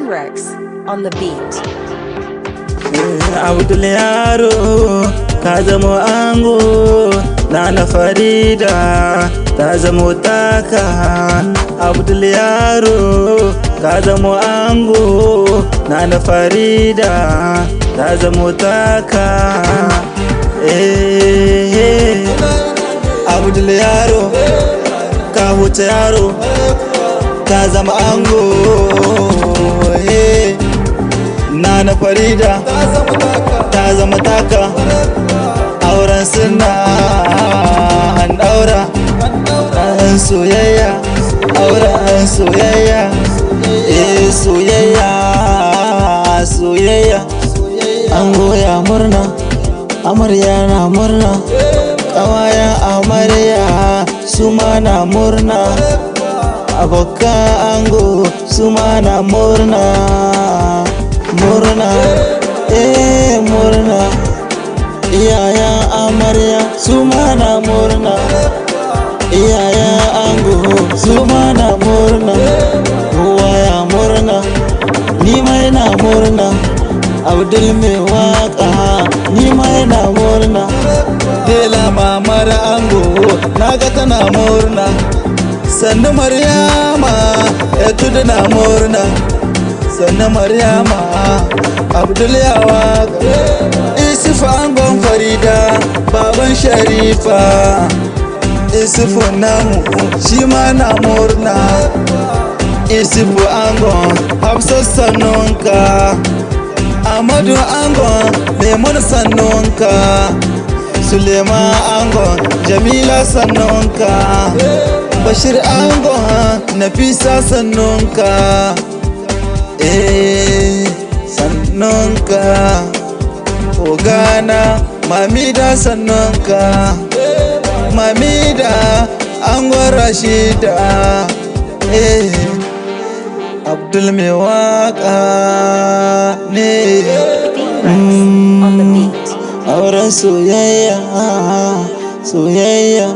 Rex on the beat. Abdul Yaro ka zamo ango, Nana Farida ta zamo taka. Abdul Yaro ka zamo ango, Nana Farida ta zamo taka. Abdul Yaro ka huta yaro, ka zama ango. Nana Farida ta zama taka, auren suna an daura, an soyayya, auren soyayya, soyayya, soyayya. An goya murna, amarya na murna, ƙawayen amarya su ma na murna, abokan ango su ma na murna. Murna, murna, iyayen amarya su ma na murna, iyayen ango su ma na murna, kowa ya murna, ni mai na murna. Abdul mai waka ni mai na murna. Dela mamar ango naga tana murna, sannu Maryama ya tudu na murna, sannan Maryama Abdul ya waka. Isufu angon Farida baban Sharifa, Isufu namu shi ma na murna. Isufu angon Hafsat sannunka, Amadu angon Lemon sannunka, Suleiman angon Jamila sannunka, Bashir angon Nafisa sannunka. Sannunka ogana Mamida sannunka, Mamida angon Rashida. Abdul mai waka ne, On the beat. auren soyayya, soyayya.